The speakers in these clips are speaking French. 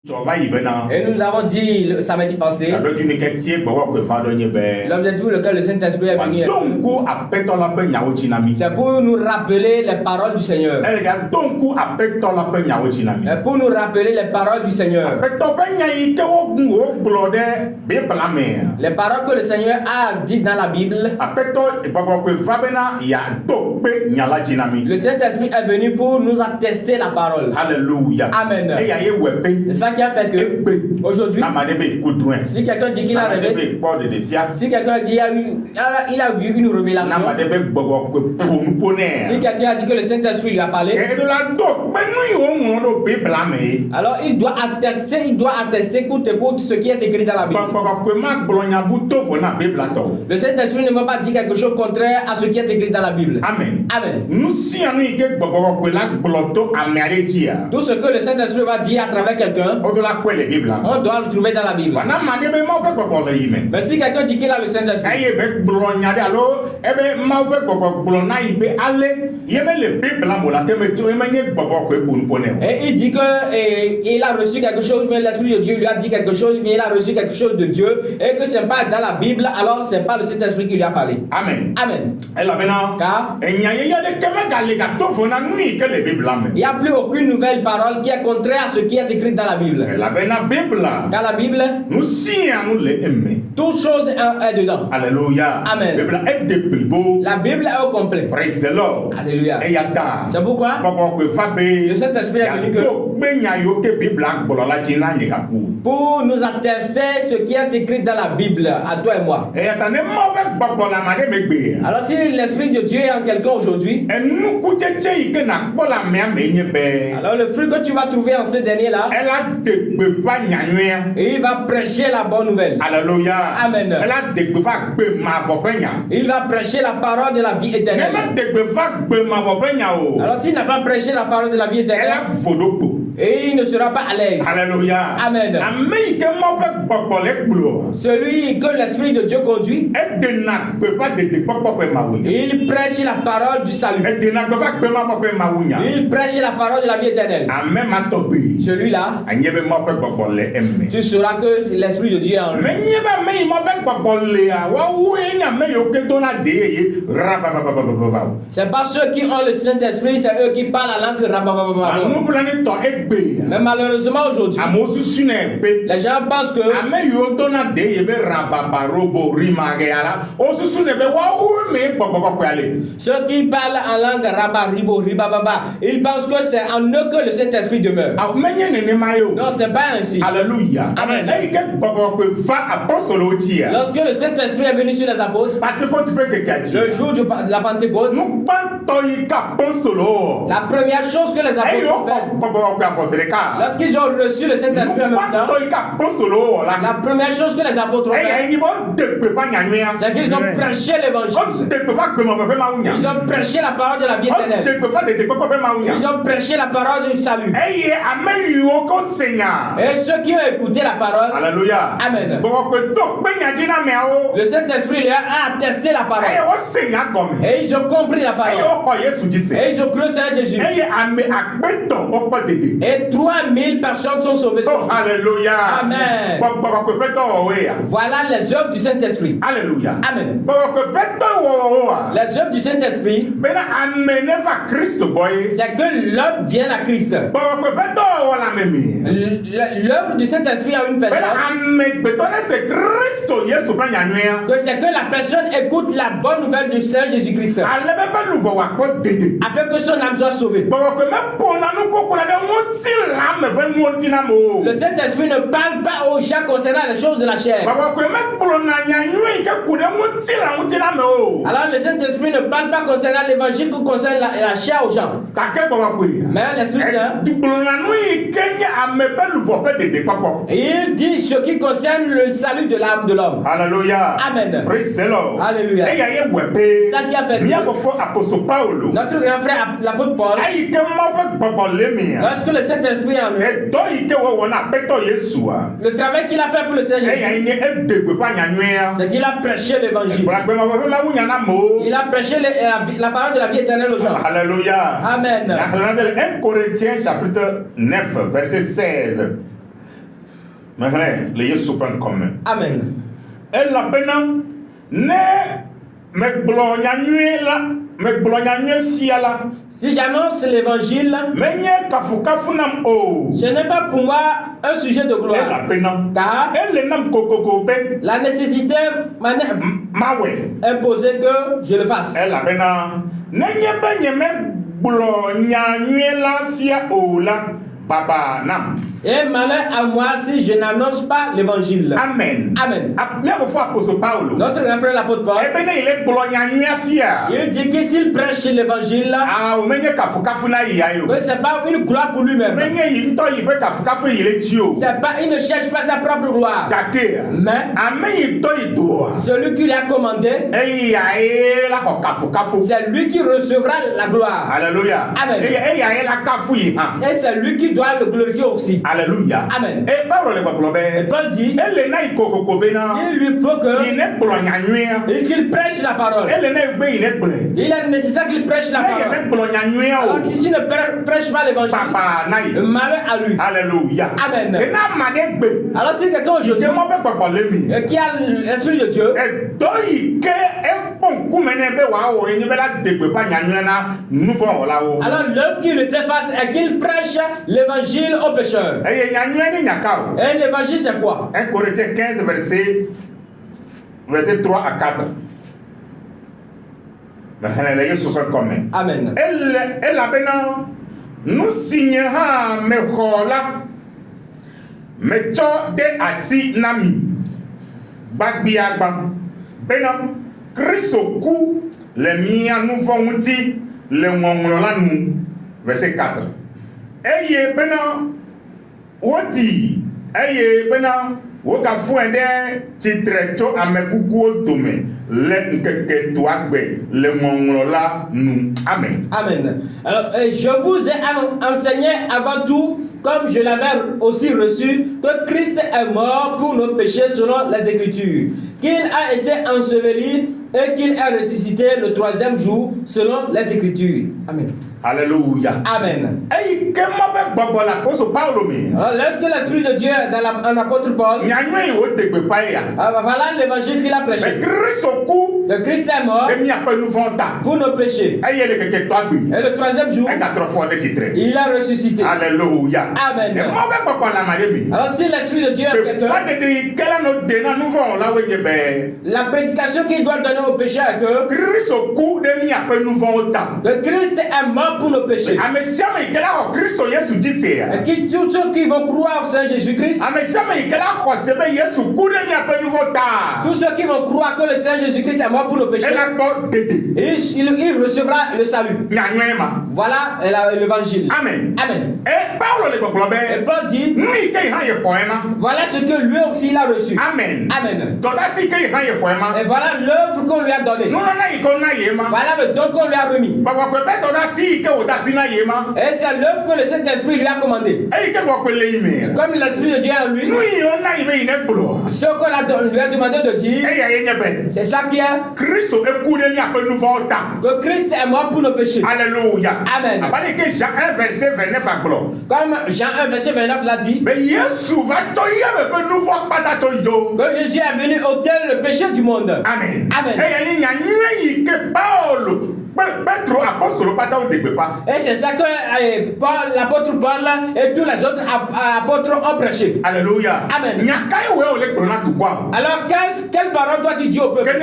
Et nous avons dit le samedi passé l'objectif pour lequel le Saint-Esprit est venu. C'est pour nous rappeler les paroles du Seigneur. Pour nous rappeler les paroles du Seigneur. Les paroles que le Seigneur a dites dans la Bible. Le Saint-Esprit est venu pour nous attester la parole. Alléluia. Amen. C'est ça qui a fait que aujourd'hui, si quelqu'un dit qu'il a rêvé, si quelqu'un dit il a vu une révélation, si quelqu'un a dit que le Saint-Esprit lui a parlé, alors il doit attester coûte que coûte ce qui est écrit dans la Bible. Le Saint-Esprit ne va pas dire quelque chose contraire à ce qui est écrit dans la Bible. Amen. Amen. Tout ce que le Saint-Esprit va dire à travers quelqu'un, on doit le trouver dans la Bible. Mais si quelqu'un dit qu'il a le Saint-Esprit, et il dit qu'il a reçu quelque chose, mais l'Esprit de Dieu lui a dit quelque chose, mais il a reçu quelque chose de Dieu, et que ce n'est pas dans la Bible, alors ce n'est pas le Saint-Esprit qui lui a parlé. Amen. Amen. Car il n'y a plus aucune nouvelle parole qui est contraire à ce qui est écrit dans la Bible. Car la Bible, toute chose est dedans. Alléluia. Amen. La Bible est au complet. Praise the Lord. Alléluia. C'est pourquoi le Saint-Esprit est venu pour nous attester ce qui est écrit dans la Bible, à toi et moi. Alors si l'Esprit de Dieu est en quelqu'un aujourd'hui, alors le fruit que tu vas trouver en ce dernier-là, et il va prêcher la bonne nouvelle. Alléluia. Amen. Il va prêcher la parole de la vie éternelle. Alors s'il n'a pas prêché la parole de la vie éternelle, et il ne sera pas à l'aise. Alléluia. Amen. Celui que l'Esprit de Dieu conduit, il prêche la parole du salut. Il prêche la parole de la vie éternelle. Celui-là, tu sauras que l'Esprit de Dieu est en lui. C'est pas ceux qui ont le Saint-Esprit, c'est eux qui parlent la langue. Mais malheureusement aujourd'hui, les gens pensent que ceux qui parlent en langue rabaribo, ribababa, ils pensent que c'est en eux que le Saint-Esprit demeure. Non, c'est pas ainsi. Alléluia. Amen. Lorsque le Saint-Esprit est venu sur les apôtres, le jour de la Pentecôte, la première chose que les apôtres ont fait, lorsqu'ils ont reçu le Saint-Esprit en même temps, la première chose que les apôtres ont fait, c'est qu'ils ont prêché l'évangile. Ils ont prêché la parole de la vie éternelle. Ils ont prêché la parole du salut. Et ceux qui ont écouté la parole, Alléluia. Amen. Le Saint-Esprit a attesté la parole. Et ils ont compris la parole. Et ils ont cru sur Jésus. Et 3000 personnes sont sauvées. Oh, alléluia. Amen. Voilà les œuvres du Saint-Esprit. Alléluia. Amen. Les œuvres du Saint-Esprit, c'est que l'homme vienne à Christ. L'œuvre du Saint-Esprit a une personne, que c'est que la personne écoute la bonne nouvelle du Seigneur Jésus-Christ, afin que son âme soit sauvée. Le Saint-Esprit ne parle pas aux gens concernant les choses de la chair. Alors le Saint-Esprit ne parle pas concernant l'évangile qui concerne la chair aux gens. Mais l'Esprit Saint, il dit ce qui concerne le salut de l'âme de l'homme. Alléluia. Amen. Praise the Lord. Alléluia. Ça qui a fait notre grand frère l'apôtre Paul, lorsque le Saint-Esprit en lui, le travail qu'il a fait pour le Seigneur, c'est qu'il a prêché l'évangile. Il a prêché la parole de la vie éternelle aux gens. Alléluia. Amen. 1 Corinthiens chapitre 9 verset 16. Maintenant, les Yesu prennent comme. Amen. Elle la peine ne me blonyanue la, me blonyanue fiala. Si j'annonce l'évangile, ce n'est pas pour moi un sujet de gloire. Car la nécessité m'a imposé que je le fasse. Et malheur à moi si je n'annonce pas l'évangile. Amen. Amen. Notre grand frère l'apôtre Paul, il dit que s'il prêche l'évangile, ce n'est pas une gloire pour lui-même. Il ne cherche pas sa propre gloire. Mais celui qui lui a commandé, c'est lui qui recevra la gloire. Alléluia. Amen. Et c'est lui qui doit le glorifier aussi. Alléluia. Amen. Et Paul dit, il lui faut qu'il prêche la parole. Il est nécessaire qu'il prêche la parole. Alors que s'il ne prêche pas l'évangile, malheur à lui. Alléluia. Amen. Alors si quelqu'un aujourd'hui qui a l'Esprit de Dieu, alors l'œuvre qu'il lui fait face est qu'il prêche l'évangile aux pécheurs. Et l'évangile c'est quoi? 1 Corinthiens 15 verset 3 à 4. Amen. Elle a béni. Nous signera mes rola mes cho de assis nami bagbiagba benam Christo ku le mia nous vont-ti le ngonglola nous verset 4. Eye benam woti eye benam woka fuende chitrecho amekuku dome le nkeke tuagbe le ngonglola nous. Amen. Amen. Alors je vous ai enseigné avant tout, comme je l'avais aussi reçu, que Christ est mort pour nos péchés selon les Écritures, qu'il a été enseveli et qu'il est ressuscité le 3e jour selon les Écritures. Amen. Alléluia. Amen. Alors, lorsque l'Esprit de Dieu dans l'apôtre Paul, voilà l'évangile qu'il a prêché. Le Christ est mort pour nos péchés. Et le 3e jour, il a ressuscité. Alléluia. Amen. Alors si l'Esprit de Dieu est quelqu'un, la prédication qu'il doit donner aux pécheurs est que Christ est mort pour nos péchés. Et tous ceux qui vont croire au Seigneur Jésus-Christ, tous ceux qui vont croire que le Seigneur Jésus-Christ est mort pour nos péchés, il recevra le salut. Voilà l'évangile. Amen. Amen. Et Paul dit, voilà ce que lui aussi il a reçu. Amen. Amen. Et voilà l'œuvre qu'on lui a donnée. Voilà le don qu'on lui a remis. Et c'est l'œuvre que le Saint-Esprit lui a commandé. Comme l'Esprit de Dieu en lui, ce qu'on lui a demandé de dire, c'est ça qui est que Christ est mort pour nos péchés. Alléluia. Amen. Comme Jean 1 verset 29 l'a dit, que Jésus est venu ôter le péché du monde. Amen. Amen. Et c'est ça que l'apôtre Paul et tous les autres apôtres ont prêché. Alléluia. Amen. Alors quelle parole toi tu dis au peuple?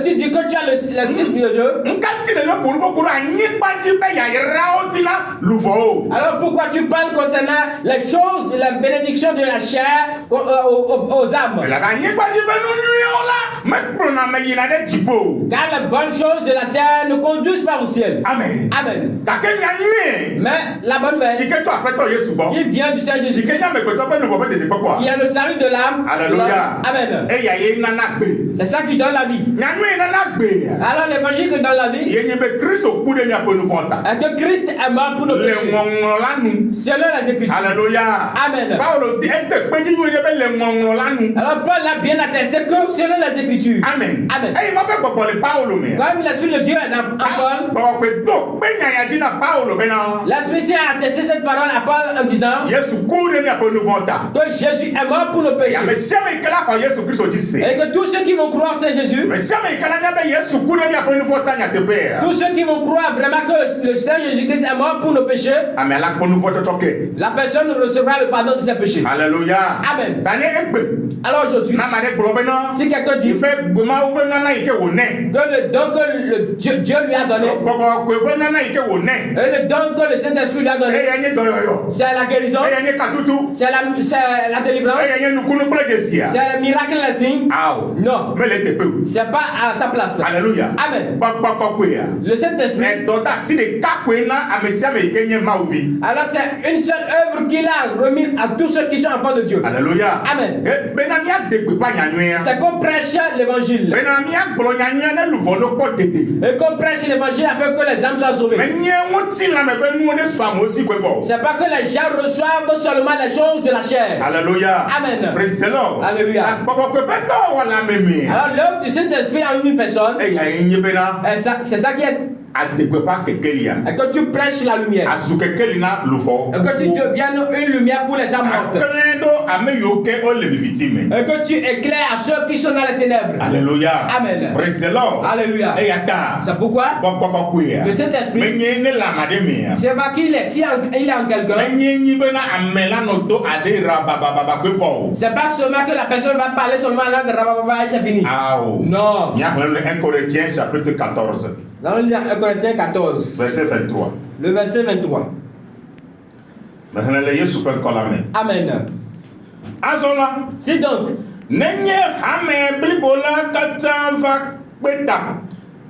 Tu dis que tu as l'Esprit de Dieu. Alors pourquoi tu parles concernant les choses de la bénédiction de la chair aux âmes? Car les bonnes choses de la terre ne conduisent pas au ciel. Amen. Amen. Mais la bonne nouvelle qui vient du Seigneur Jésus, qui est le salut de l'âme. Alléluia. Amen. C'est ça qui donne la vie. Alors l'évangile qui donne la vie est que Christ est mort pour nos péchés. Selon les Écritures. Alléluia. Amen. Alors Paul a bien attesté que selon les Écritures. Amen. Amen. Comme l'Esprit l'Esprit de Dieu est dans Paul. L'Esprit Saint a attesté cette parole à Paul en disant que Jésus est mort pour nos péchés. Et que tous ceux qui vont croire c'est Jésus, tous ceux qui vont croire vraiment que le Seigneur Jésus-Christ est mort pour nos péchés, la personne recevra le pardon de ses péchés. Alléluia. Amen. Alors aujourd'hui, si quelqu'un dit que le don que Dieu lui a donné, et le don que le Saint-Esprit lui a donné, c'est la guérison, c'est la délivrance, c'est le miracle, le signe. Non, c'est pas à sa place. Alléluia. Amen. Le Saint-Esprit, alors c'est une seule œuvre qu'il a remis à tous ceux qui sont enfants de Dieu. Alléluia. Amen. C'est qu'on prêche l'évangile. Et qu'on prêche l'évangile afin que les âmes soient sauvées. C'est pas que les gens reçoivent seulement les choses de la chair. Alléluia. Amen. Alléluia. Alors l'œuvre du Saint-Esprit en une personne, c'est ça qui est. Et que tu prêches la lumière. Et que tu deviennes une lumière pour les âmes mortes. Et que tu éclaires à ceux qui sont dans les ténèbres. Alléluia. Amen. Alléluia. C'est pourquoi le Saint-Esprit, c'est pas qu'il est, si il est en quelqu'un, c'est pas seulement que la personne va parler seulement en langue rabababa et c'est fini. Non. Il y a 1 Corinthiens chapitre 14. Dans le 1 Corinthiens 14, verset 23. Le verset 23. Amen. Si donc,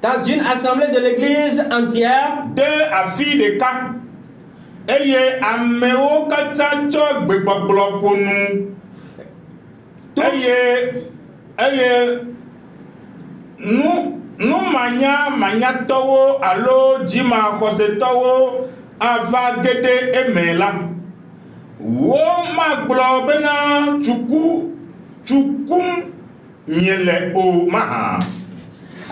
dans une assemblée de l'église entière, nous manya towo alo jima kose towo ava gede emela wo maglo bena chukum nyele o maha.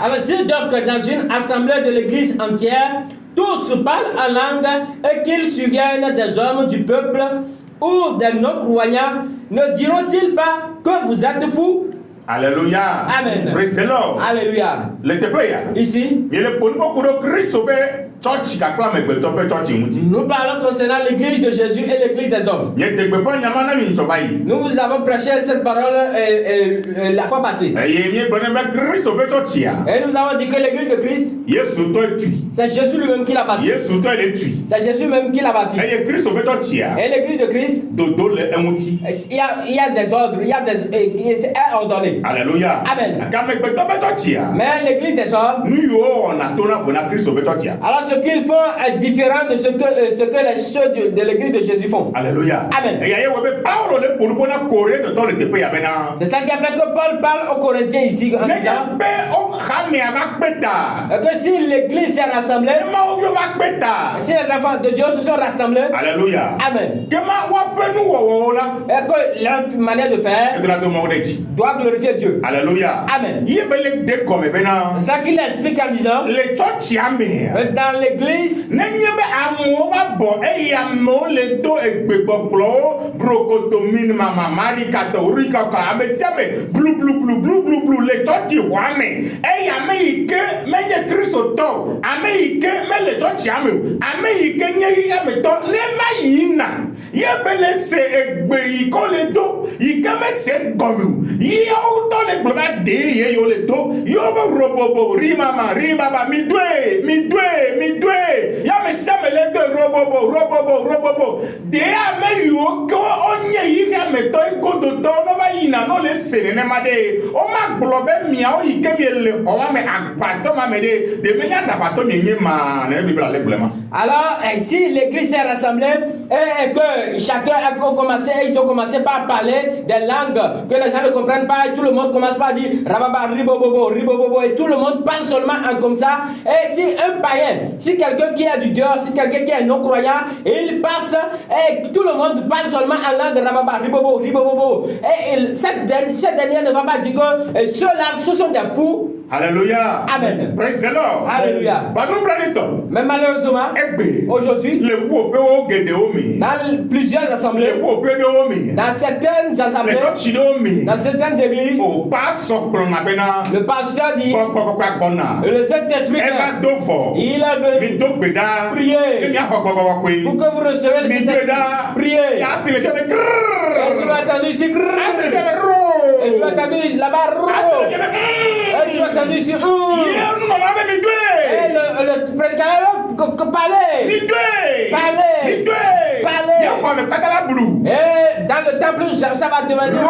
Alors si donc dans une assemblée de l'église entière tous parlent en langue et qu'ils surviennent des hommes du peuple ou des non-croyants, ne diront-ils pas que vous êtes fous? Alléluia. Amen. Praise the Lord. Alléluia. Ici, nous parlons concernant l'église de Jésus et l'église des hommes. Nous vous avons prêché cette parole la fois passée. Et nous avons dit que l'église de Christ, c'est Jésus lui-même qui l'a bâti. C'est Jésus même qui l'a bâti. Et l'église de Christ, il y a des ordres, c'est ordonné. Alléluia. Amen. Mais l'église des hommes, alors ce qu'ils font est différent de ce que ceux de l'église de Jésus font. Alléluia. Amen. C'est ça qui a fait que Paul parle aux Corinthiens ici en disant que si l'église s'est rassemblée, si les enfants de Dieu se sont rassemblés, Alléluia. Amen. Et que la manière de faire doit glorifier Dieu. Alléluia. Amen. C'est ça qu'il explique en disant dans l'église, alors si l'église s'est rassemblée et que chacun ils ont commencé par parler des langues que les gens ne comprennent pas et tout le monde commence par dire rababa ribobobo ribobobo et tout le monde parle seulement en comme ça. Et si un païen, si quelqu'un qui est du dehors, si quelqu'un qui est non croyant, et il passe et tout le monde parle seulement en langue rababa ribobo ribobobo, et ce dernier ne va pas dire que ceux-là, ce sont des fous. Alléluia. Amen. Praise the Lord. Alléluia. Mais malheureusement, aujourd'hui, dans plusieurs assemblées, dans certaines assemblées, dans certaines églises, le pasteur dit, le Saint-Esprit, il est venu prier pour que vous recevez le Saint-Esprit. Priez. Et tu vas attendre ici. Et tu vas attendre là-bas. Et tu vas attendre ici. Et le prédicateur parlait. Et dans le temple, ça va devenir.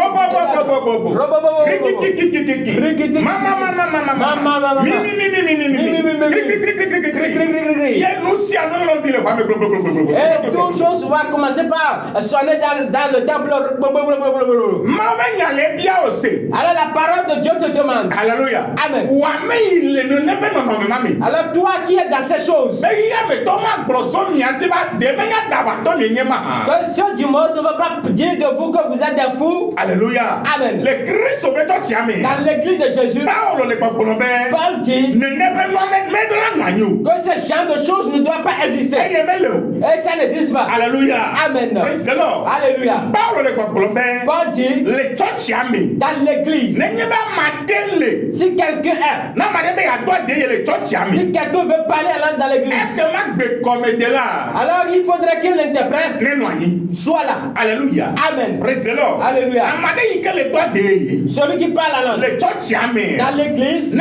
Et toute chose va commencer par sonner dans le temple. Alors la parole de Dieu te demande. Alléluia. Amen. Alors toi qui es dans ces choses, que ceux du monde ne veulent pas dire de vous que vous êtes des fous. Alléluia. Amen. Dans l'église de Jésus, Paul dit que ce genre de choses ne doivent pas exister. Et ça n'existe pas. Alléluia. Amen. Alléluia. Paul dit dans l'église, si quelqu'un si quelqu'un veut parler alors dans l'église, alors il faudrait que l'interprète soit là. Alléluia. Amen. Alléluia. Celui qui parle alors dans l'église,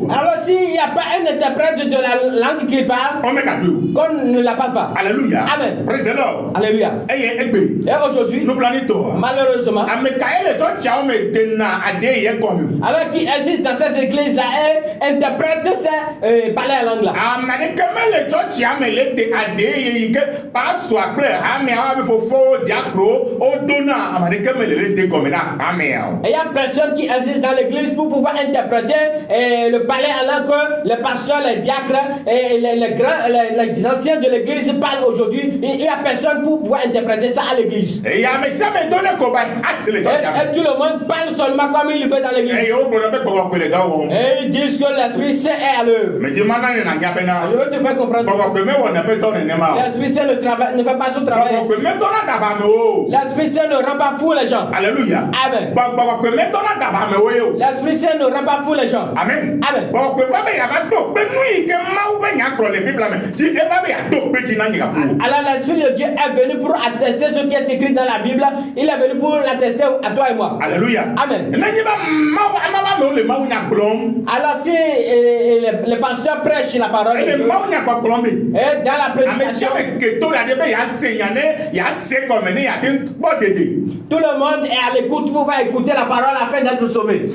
alors s'il n'y a pas un interprète de la langue qu'il parle, qu'on ne la parle pas. Alléluia. Amen. Alléluia. Et aujourd'hui, malheureusement, alors qui existe dans ces églises-là et interprète ces parler la langue là. Et il y a personne qui existe dans l'église pour pouvoir interpréter le parler en langue que les pasteurs, les diacres et les anciens de l'église parlent aujourd'hui. Il n'y a personne pour pouvoir interpréter ça à l'église. Et tout le monde parle seulement comme il le fait dans l'église. Et ils disent que l'Esprit Saint est à l'œuvre. Je veux te faire comprendre. L'Esprit Saint ne fait pas son travail. L'Esprit Saint ne rend pas fou les gens. Alléluia. Amen. L'Esprit Saint ne rend pas fou les gens. Amen. Amen. Alors l'Esprit de Dieu est venu pour attester ce qui est écrit dans la Bible. Il est venu pour l'attester à toi et moi. Alléluia. Amen. Alors si les pasteurs prêchent la parole de Dieu, et dans la prédication, tout le monde est à l'écoute pour écouter la parole afin d'être sauvé.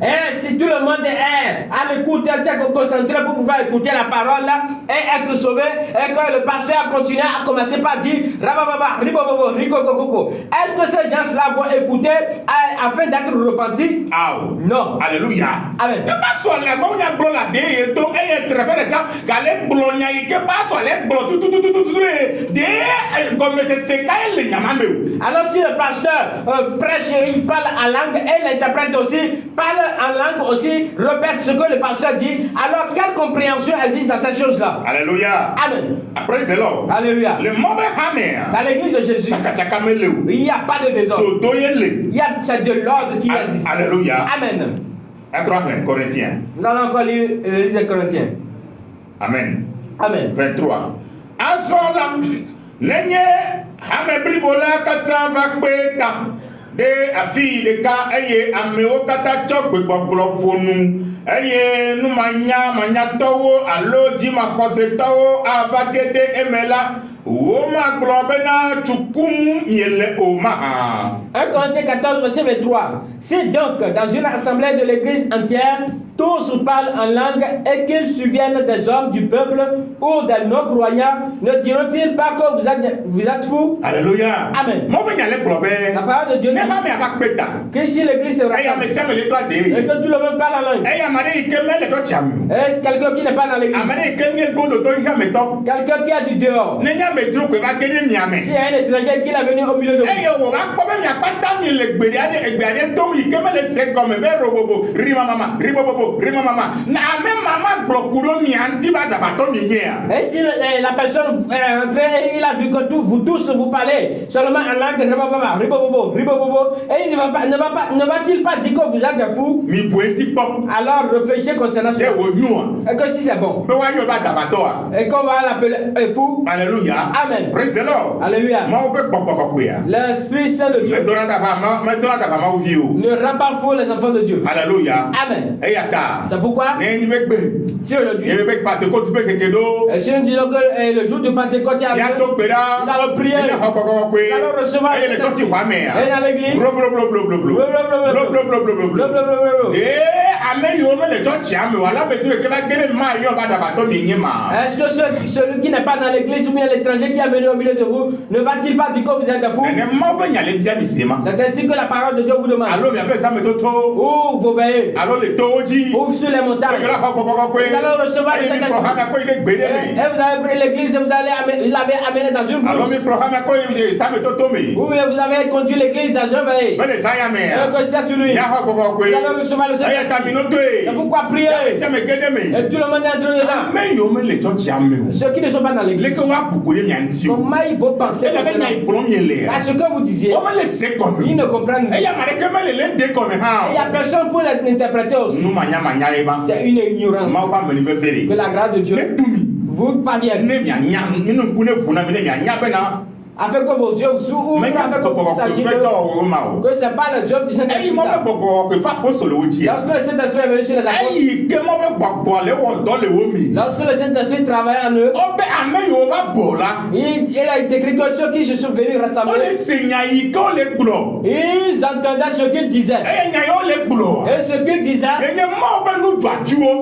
Et si tout le monde est à l'écoute, s'est concentré pour pouvoir écouter la parole là, et être sauvé, et que le pasteur continue à commencer par dire est-ce que ces gens-là vont écouter afin d'être repentis? Non. Alléluia. Amen. Alors si le pasteur prêche et il parle en langue et l'interprète aussi parle en langue aussi, répète ce que le pasteur dit, alors quelle compréhension existe dans cette chose-là? Alléluia. Amen. Praise the Lord. Alléluia. Dans l'église de Jésus, il n'y a pas de désordre. C'est de l'ordre qui existe. Alléluia. Amen. 3 Corinthiens. Nous allons encore lire les Corinthiens. Amen. Amen. 23. Azola, nenye hameblibola katava kweta de afi de ka eye ameo kata chokwe gbogbo fonu eye nu manya towo aloji makose towo avagede emela 1 Corinthiens 14, verset 23. Si donc, dans une assemblée de l'église entière, tous parlent en langue et qu'ils souviennent des hommes du peuple ou des non-croyants, ne diront-ils pas que vous êtes fous? Alléluia. Amen. La parole de Dieu dit que si l'église se rassemble et que tout le monde parle en langue, est-ce quelqu'un qui n'est pas dans l'église, quelqu'un qui a du dehors, s'il y a un étranger qui est venu au milieu de vous, et si la personne est entrée et il a vu que vous tous vous parlez seulement en langue, et il ne va-t-il pas dire que vous êtes des fous? Alors réfléchissez concernant cela. Et que si c'est bon, et qu'on va l'appeler fou. Alléluia. Amen. Praise the Lord. Alléluia. L'Esprit Saint de Dieu ne rend pas fou les enfants de Dieu. Alléluia. Amen. C'est pourquoi si aujourd'hui, et si nous disons que le jour de Pentecôte est arrivé, nous allons prier, nous allons recevoir et dans l'église, est-ce que celui qui n'est pas dans l'église ou bien l'étranger qui est venu au milieu de vous ne va-t-il pas dire que vous êtes des fous? C'est ainsi que la parole de Dieu vous demande. Où vous veillez, ou sur les montagnes, vous allez recevoir les Saint-Esprit. Et vous avez pris l'église et vous l'avez amené dans une brousse. Ou vous avez conduit l'église dans un veillé. Et que cette nuit, vous allez recevoir le Saint-Esprit. C'est pourquoi prier. Et tout le monde est entré dedans. Ceux qui ne sont pas dans l'église, comment ils vont penser à ce que vous disiez? Ils ne comprennent pas. Et il n'y a personne pour l'interpréter aussi. C'est une ignorance. Que la grâce de Dieu vous parvienne. Afin que vos yeux s'ouvrent, afin que vous sachiez que ce n'est pas les œuvres du Saint-Esprit. Lorsque le Saint-Esprit est venu sur les apôtres, lorsque le Saint-Esprit travaille en eux, il a été écrit que ceux qui se sont venus rassembler, ils entendaient ce qu'ils disaient. Et ce qu'ils disaient,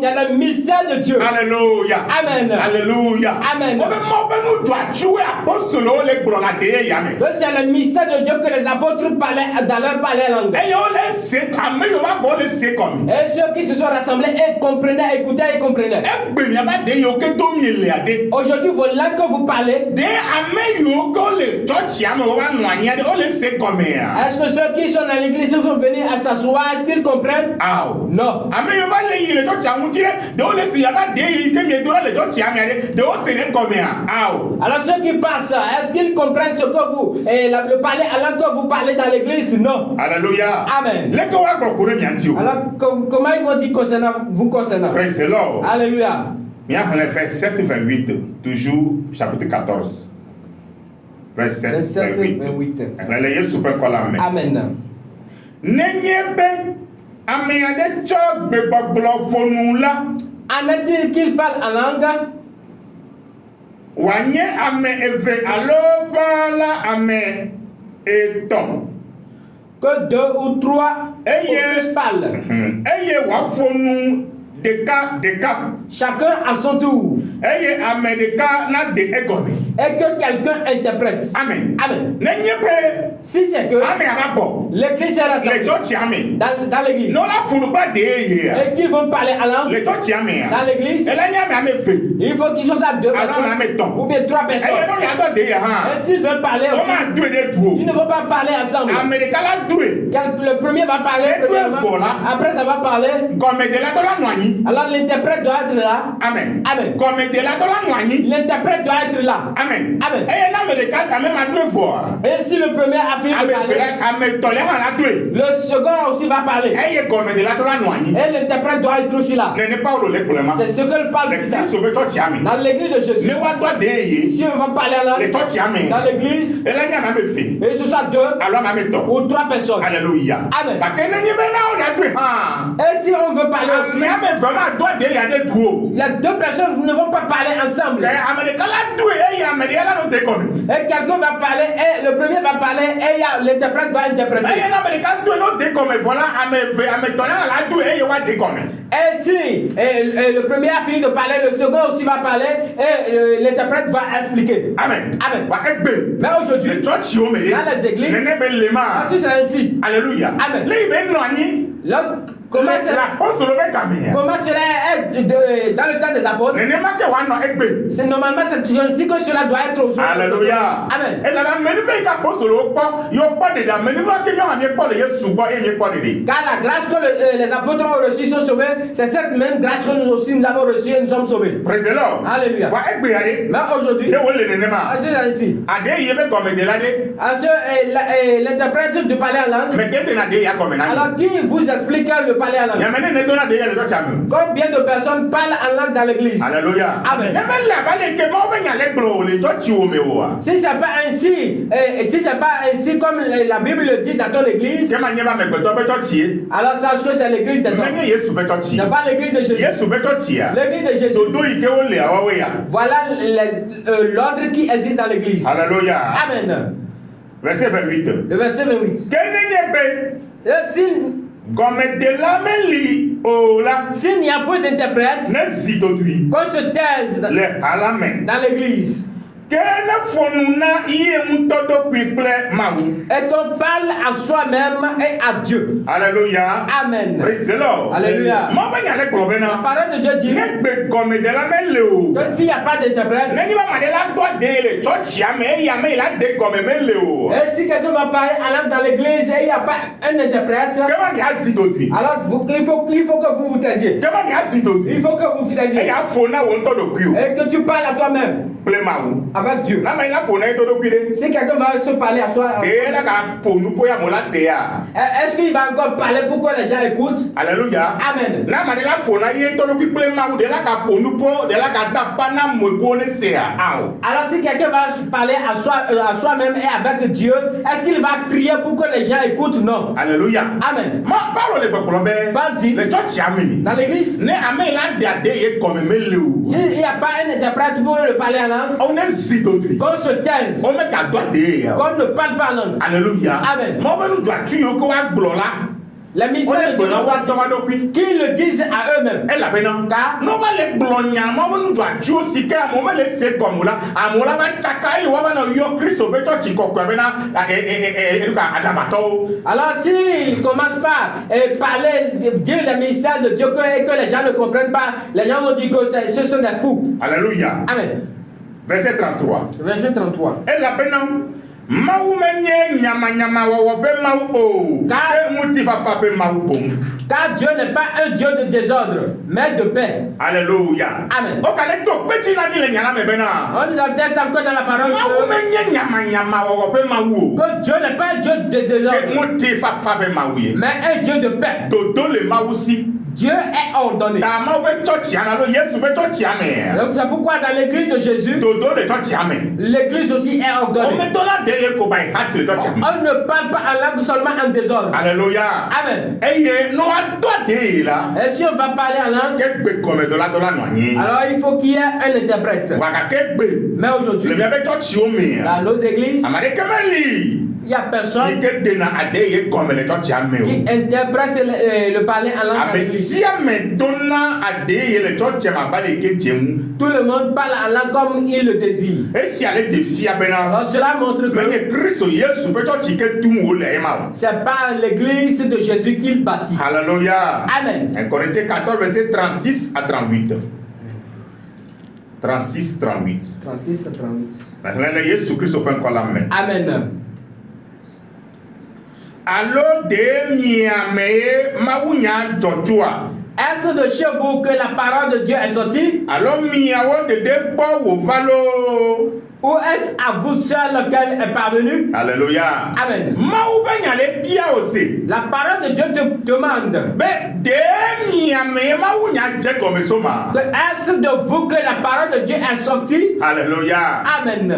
c'est le mystère de Dieu. Alléluia. Amen. Alléluia. Amen. Que c'est le mystère de Dieu que les apôtres parlaient dans leur langue. Et ceux qui se sont rassemblés et comprenaient, écoutaient et comprenaient. Aujourd'hui, vos langues que vous parlez, est-ce que ceux qui sont dans l'église sont venus à s'asseoir, est-ce qu'ils comprennent? Non. Alors ceux qui passent, est-ce qu'ils comprennent ce que vous, le parler alors que vous parlez dans l'église? Non. Alléluia. Amen. Alors comment ils vont dire vous concernant? Praise the Lord. Alléluia. Verset 7, 28, toujours chapitre 14. Verset 7, 28. Amen. En est-il qu'il parle en langue? Wanye ame eve alovala ame eton. Que 2 ou 3 parlent. Eye wafonu deka. Chacun à son tour. Eye ame deka na de egomi. Et que quelqu'un interprète. Amen. Amen. Si c'est que l'église est rassemblée dans l'église, et qu'ils vont parler à langue dans l'église, il faut qu'ils soient à 2 personnes ou bien 3 personnes. Et s'ils veulent parler aussi, ils ne vont pas parler ensemble. Le premier va parler, après ça va parler. Alors l'interprète doit être là. Amen. Amen. L'interprète doit être là. Amen. Amen. Et si le premier a a fini de parler, le second aussi va parler. Et l'interprète doit être aussi là. C'est ce que Paul dit ça. Dans l'église de Jésus, si on va parler à l'ange, dans l'église, et ce soit 2 ou 3 personnes. Alléluia. Amen. Et si on veut parler aussi, il y a 2 personnes qui ne vont pas parler ensemble. Et quelqu'un va parler, et le premier va parler, et l'interprète va interpréter. Et si le premier a fini de parler, le second aussi va parler, et l'interprète va expliquer. Amen. Amen. Mais aujourd'hui, dans les églises, c'est ainsi. Alléluia. Amen. Comment cela est dans le temps des apôtres? C'est normalement c'est ainsi que cela doit être aujourd'hui. Alléluia. Amen. Car la grâce que les apôtres ont reçue sont sauvés, c'est cette même grâce que nous aussi nous avons reçue et nous sommes sauvés. Alléluia. Mais aujourd'hui, c'est ainsi. L'interprète de parler en langue. Alors qui vous explique le parler en langue? Combien de personnes parlent en langue dans l'église? Alléluia. Amen. Si c'est pas ainsi, comme la Bible le dit dans ton église, alors sache que c'est l'église des hommes. C'est pas l'église de Jésus. L'église de Jésus. Voilà l'ordre qui existe dans l'église. Alléluia. Amen. Verset 28. Le verset 28. S'il n'y a pas d'interprète, qu'on se taise dans l'église. Et qu'on parle à soi-même et à Dieu. Alléluia. Amen. Praise the Lord. Alléluia. La parole de Dieu dit que s'il n'y a pas d'interprète, et si quelqu'un va parler à l'âme dans l'église et il n'y a pas un interprète, alors il faut que vous vous taisiez. Il faut que vous vous taisiez. Et que tu parles à toi-même. Avec Dieu. Si quelqu'un va se parler à soi, est-ce qu'il va encore parler pour que les gens écoutent? Alléluia. Amen. Alors si quelqu'un va parler à soi-même et avec Dieu, est-ce qu'il va crier pour que les gens écoutent? Non. Alléluia. Amen. Paul dit dans l'église, s'il n'y a pas un interprète pour le parler en langue, qu'on se taise, qu'on ne parle pas en langue. Alléluia. Amen. Les ministères de Dieu qu'ils le disent à eux-mêmes. Car alors s'ils ne commencent pas à parler de Dieu, les ministères de Dieu, et que les gens ne comprennent pas, les gens vont dire que ce sont des fous. Alléluia. Amen. Verset 33. Verset 33. Car Dieu n'est pas un Dieu de désordre, mais de paix. Alléluia. Amen. On nous atteste encore dans la parole que Dieu n'est pas un Dieu de désordre, mais un Dieu de paix. Dieu est ordonné. C'est pourquoi dans l'église de Jésus, l'église aussi est ordonnée. On ne parle pas en langue seulement en désordre. Alléluia. Amen. Et si on va parler en langue, alors il faut qu'il y ait un interprète. Mais aujourd'hui, dans nos églises, il n'y a personne qui interprète le parler en langue. Tout le monde parle en langue comme il le désire. Alors cela montre que c'est pas l'église de Jésus qu'il bâtit. Alléluia. Amen. 1 Corinthiens 14, verset 36 à 38. 36, 38. 36 à 38. Amen. Allo de miame mawunya joshua. Est-ce de chez vous que la parole de Dieu est sortie? Alors miawo de debo wo valo. Ou est-ce à vous seul qu'elle est parvenue? Alléluia. Amen. La parole de Dieu te demande. Est-ce de vous que la parole de Dieu est sortie? Alléluia. Amen.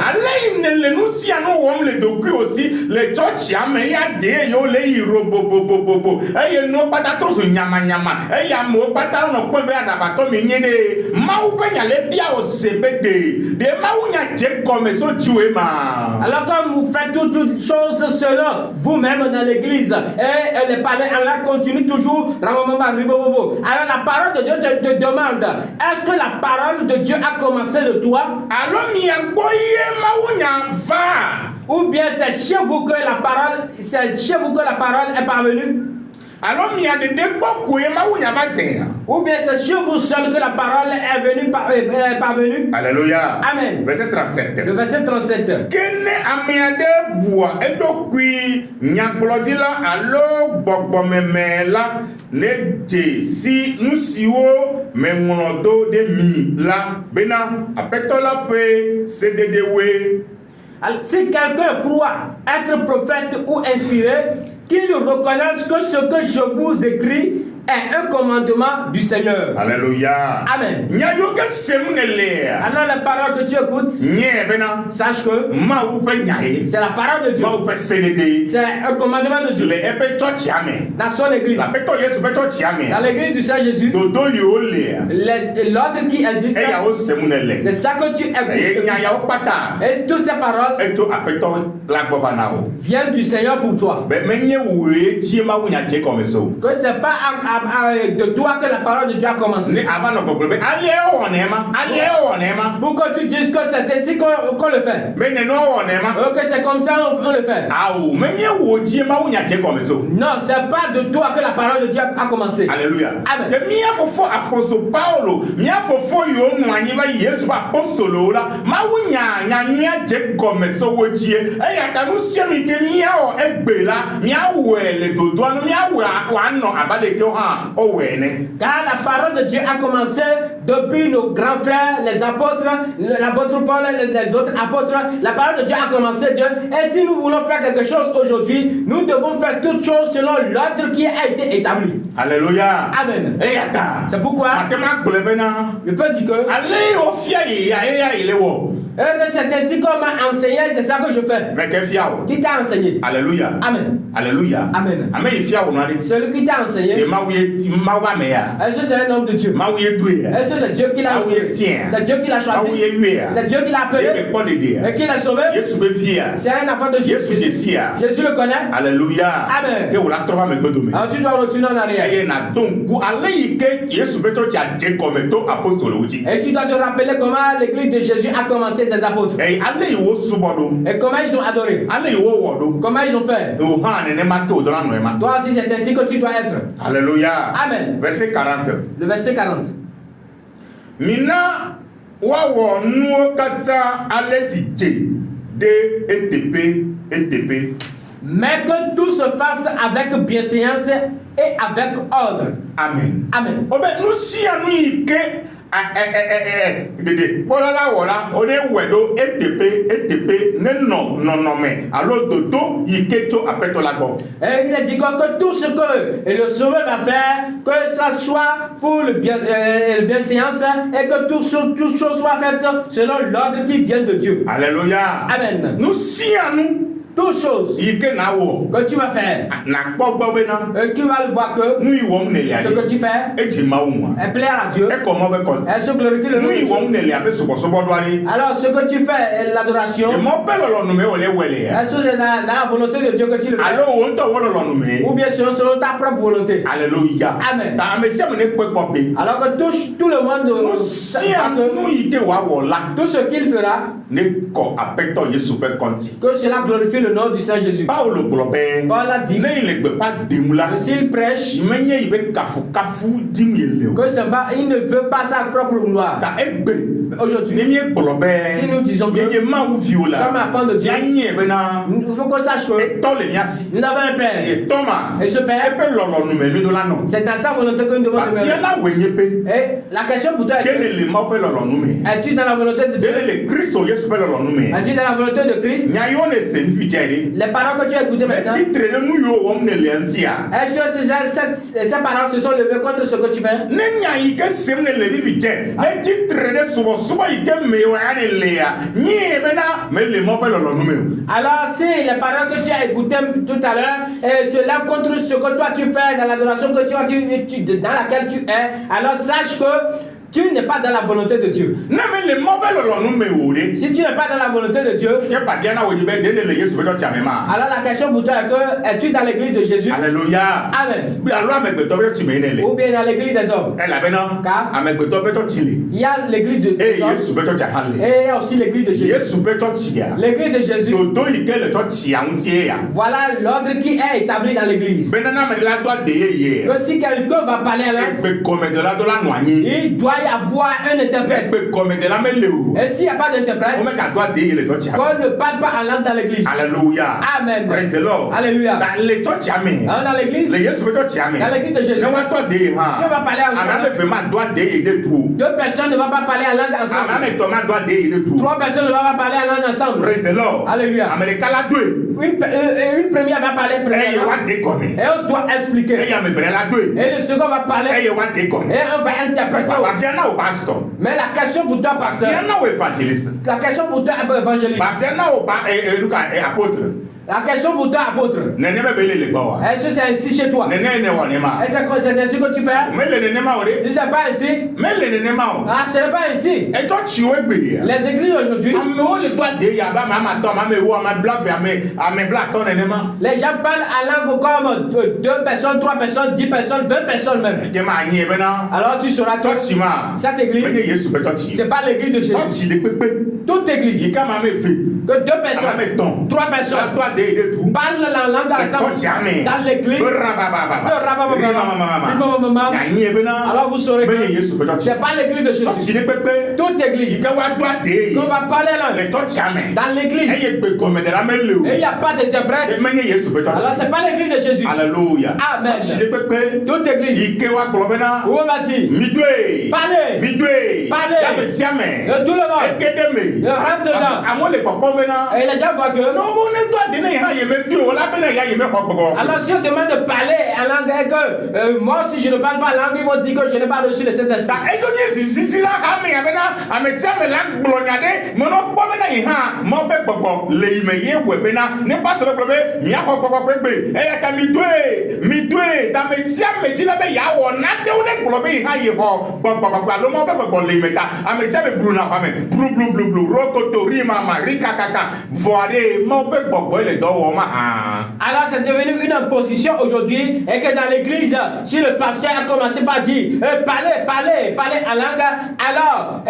Alors comme vous faites toutes choses selon vous-même dans l'église, et les palais, Allah continue toujours. Alors la parole de Dieu te demande, est-ce que la parole de Dieu a commencé de toi? Ou bien c'est chez vous que la parole est parvenue? Ou bien c'est chez vous seul que la parole est parvenue? Alléluia. Amen. Verset 37. Le verset 37. Si quelqu'un croit être prophète ou inspiré, qu'il reconnaisse que ce que je vous écris est un commandement du Seigneur. Alléluia. Amen. Alors la parole que tu écoutes, sache que c'est la parole de Dieu. C'est un commandement de Dieu. Dans son église. Dans l'église du Saint Jésus. L'ordre qui existe. C'est ça que tu écoutes. Et toutes ces paroles viennent du Seigneur pour toi. Que c'est pas de toi que la parole de Dieu a commencé. Pour que tu dises que c'est ainsi qu'on le fait. Que c'est comme ça on le fait. Non, c'est pas de toi que la parole de Dieu a commencé. Alléluia. Amen. Car la parole de Dieu a commencé depuis nos grands frères, les apôtres, l'apôtre Paul et les autres apôtres. La parole de Dieu a commencé Dieu. Et si nous voulons faire quelque chose aujourd'hui, nous devons faire toutes choses selon l'ordre qui a été établi. Alléluia. Amen. C'est pourquoi je peux dire que c'est ainsi qu'on m'a enseigné, c'est ça que je fais. Qui t'a enseigné? Alléluia. Amen. Alléluia. Amen. Celui qui t'a enseigné. Est-ce que c'est un homme de Dieu? Est-ce que c'est Dieu qui l'a choisi? C'est Dieu qui l'a choisi. C'est Dieu qui l'a appelé. Et qui l'a sauvé. C'est un enfant de Jésus. Jésus le connaît. Alléluia. Amen. Alors tu dois retourner en arrière. Et tu dois te rappeler comment l'église de Jésus a commencé des apôtres. Et comment ils ont adoré. Comment ils ont fait. Toi aussi c'est ainsi que tu dois être. Alléluia. Amen. Verset 40. Le verset 40. Mina wawo nuo kata alesije de ETP. Mais que tout se fasse avec bienséance et avec ordre. Amen. Amen. Obe nous si anu ike dede bolala wola ode wedo ETP ne non mais alors dodo ike to apeto la go. Et il a dit que tout ce que le sauveur va faire, que ça soit pour le bienséance et que tout chose soit faite selon l'ordre qui vient de Dieu. Alléluia. Amen. Nous si anu toute chose que tu vas faire, tu vas le voir que ce que tu fais est plaire à Dieu, elle se glorifie le nom de Dieu. Alors ce que tu fais est l'adoration. Est-ce que c'est dans la volonté de Dieu que tu le fais? Ou bien selon ta propre volonté? Alléluia. Amen. Alors que tout le monde tout ce qu'il fera, que cela glorifie le nom du Saint Jésus. Paul a dit que s'il prêche, que il ne veut pas sa propre gloire, aujourd'hui, si nous disons que nous sommes enfants de Dieu, il faut qu'on sache que nous avons un Père. Et ce Père, c'est dans sa volonté que nous devons demeurer. Et la question pour toi est es-tu dans la volonté de Dieu? Es-tu dans la volonté de Christ? Les paroles que tu as écoutées maintenant, est-ce que ces paroles se sont levées contre ce que tu fais? Alors si les paroles que tu as écoutées tout à l'heure se lèvent contre ce que toi tu fais dans l'adoration que dans laquelle tu es, alors sache que tu n'es pas dans la volonté de Dieu. Si tu n'es pas dans la volonté de Dieu, alors la question pour toi est que es-tu dans l'église de Jésus? Alléluia. Amen. Ou bien dans l'église des hommes. Car il y a l'église des hommes et il y a aussi l'église de Jésus. L'église de Jésus. Voilà l'ordre qui est établi dans l'église. Que si quelqu'un va parler à l'un, il doit y avoir un interprète. Et s'il n'y a pas d'interprète, on ne parle pas en langue dans l'église. Alléluia. Amen. Praise the Lord. Alléluia. Dans l'église de Jésus, si on va parler ensemble, deux personnes ne vont pas parler en langue ensemble. Trois personnes ne vont pas parler en langue ensemble. Praise the Lord. Alléluia. Une première va parler premièrement. Et on doit expliquer. Et le second va parler. Et on va interpréter aussi. Mais la question pour toi, pasteur. La question pour toi, évangéliste. La question pour toi, apôtre. Est-ce que c'est ainsi chez toi? Est-ce que c'est ainsi que tu fais? Si ce n'est pas ainsi, ah, ce n'est pas ainsi. Les églises aujourd'hui, les gens parlent à langue comme 2 personnes, 3 personnes, 10 personnes, 20 personnes même. Alors tu sauras que cette église, ce n'est pas l'église de Jésus. Toute église, que 2 personnes, 3 personnes, parle la langue dans l'église. Alors vous saurez que ce n'est pas l'église de Jésus. Toute église qu'on va parler dans l'église et il n'y a pas d'interprète. Alors ce n'est pas l'église de Jésus. Alléluia. Amen. Toute église où on va dire parlez de tout le monde. Rentre dedans. Et les gens voient que alors si on demande de parler en langue et que moi si je ne parle pas langue, ils vont dire que je n'ai pas reçu le Saint-Esprit. Alors c'est devenu une imposition aujourd'hui et que dans l'église, si le pasteur a commencé par dire parlez en langue, alors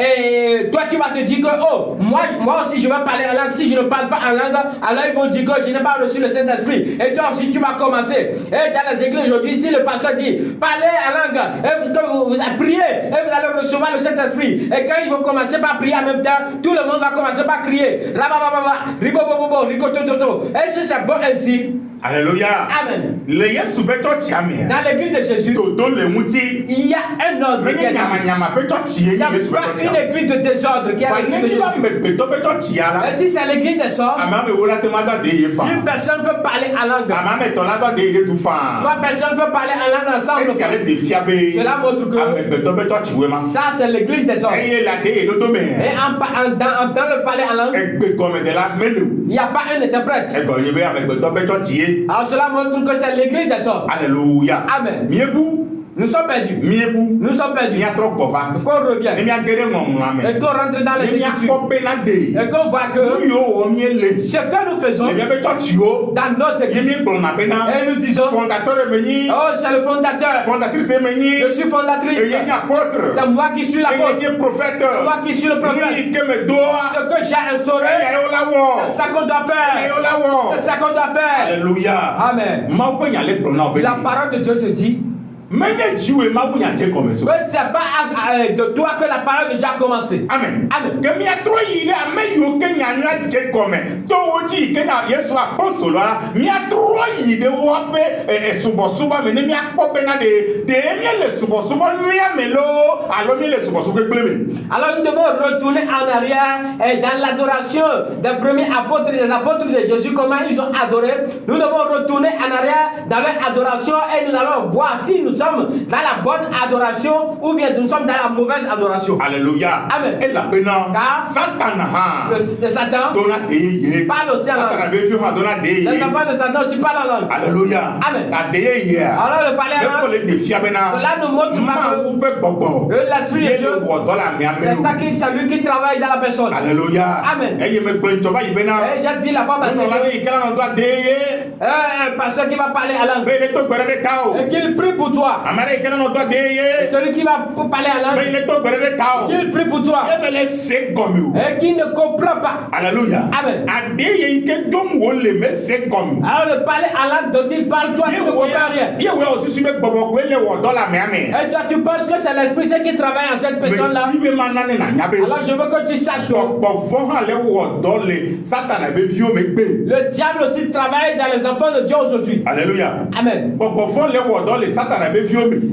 toi tu vas te dire que oh moi aussi je vais parler en langue. Si je ne parle pas en langue, alors ils vont dire que je n'ai pas reçu le Saint-Esprit. Et toi aussi tu vas commencer. Et dans les églises aujourd'hui, si le pasteur dit parlez en langue et que vous priez et vous allez recevoir le Saint-Esprit, et quand ils vont commencer par prier en même temps, tout le monde va commencer par crier est-ce que c'est bon ainsi? Alléluia. Amen. Dans l'église de Jésus, il y a un ordre qui est là. Il n'y a pas une église de désordre qui est l'église de Jésus. Et si c'est l'église des hommes, une personne peut parler en langue. 3 personnes peuvent parler en langue ensemble. Cela montre que ça c'est l'église des hommes. Et dans le parler en langue, il n'y a pas un interprète. Alors cela montre que c'est l'église des hommes. Alléluia. Amen. Nous sommes perdus. Nous sommes perdus. Il faut qu'on revienne. Et qu'on rentre dans les Écritures. Et qu'on voit que ce que nous faisons dans nos églises. Et nous disons oh c'est le fondateur. Je suis fondatrice. C'est moi qui suis l'apôtre. C'est moi qui suis le prophète. Ce que j'ai instauré, c'est ça qu'on doit faire. C'est ça qu'on doit faire. Alléluia. Amen. La parole de Dieu te dit Mais c'est pas de toi que la parole de Dieu a commencé. Amen. Amen. Que mi a trop yide ame yo ke nyanya je comme to oji ke na Yesu apostolo la mi a trop yide wo pe subo me ne mi akpo be na de mi le subo mi amelo alo mi le subo gbele. Alors nous devons retourner en arrière dans l'adoration des premiers apôtres, des apôtres de Jésus, comment ils ont adoré. Nous devons retourner en arrière dans leur adoration et nous allons voir si nous sommes dans la bonne adoration ou bien nous sommes dans la mauvaise adoration. Alléluia. Amen. Et la pena car Satan le Satan parle aussi en langue. Les enfants de Satan aussi parlent en langue. Alléluia. Amen. Alors le parler en langue, cela nous montre que l'esprit de Dieu, c'est lui qui travaille dans la personne. Alléluia. Amen. Et j'ai dit la fois passée, un pasteur qui va parler en langue et qu'il prie pour toi. Et celui qui va parler en langue, qu'il prie pour toi et qui ne comprend pas. Alléluia. Amen. Alors le parler en langue dont il parle, toi tu ne comprends rien. Et toi tu penses que c'est l'esprit Saint qui travaille en cette personne-là. Alors je veux que tu saches que le diable aussi travaille dans les enfants de Dieu aujourd'hui. Alléluia. Amen.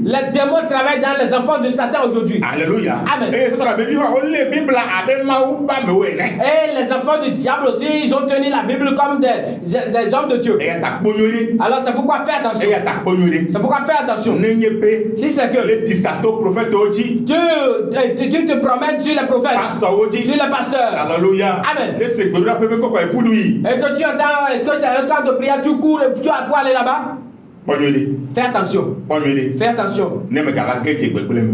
Les démons travaillent dans les enfants de Satan aujourd'hui. Alléluia. Amen. Et les enfants du diable aussi, ils ont tenu la Bible comme des hommes de Dieu. Alors c'est pourquoi fais attention. C'est pourquoi fais attention. Si c'est que Dieu te promène sur les prophètes, sur les pasteurs. Alléluia. Amen. Et que tu entends que c'est un camp de prière, tu cours, tu as quoi aller là-bas? Fais attention. Fais attention.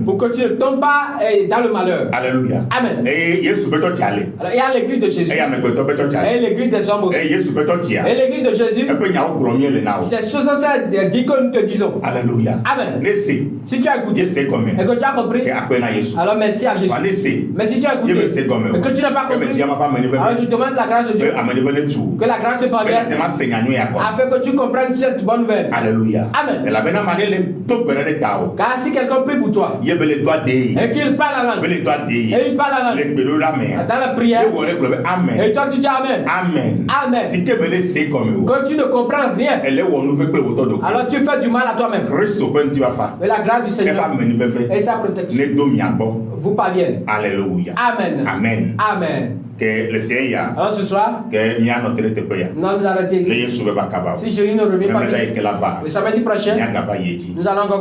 Pour que tu ne tombes pas dans le malheur. Alléluia. Amen. Alors, il y a l'église de Jésus. Et l'église des hommes aussi. Et l'église de Jésus. C'est ce que ça dit que nous te disons. Alléluia. Amen. Si tu as écouté et que tu as compris, alors merci à Jésus. Mais si tu as écouté et que tu n'as pas compris, alors je demande la grâce de Dieu. Que la grâce te parvienne afin que tu comprennes cette bonne nouvelle. Alléluia. Amen. Car si quelqu'un prie pour toi et qu'il parle en langue, et il parle en langue dans la prière, et toi tu dis Amen. Amen. Amen. Quand tu ne comprends rien, alors tu fais du mal à toi-même. Et la grâce du Seigneur et sa protection vous parviennent. Alléluia. Amen. Amen. Amen. Que le Seigneur, alors ce soir, nous arrêtons ici. Si Jésus ne revient pas vite, le samedi prochain, nous allons encore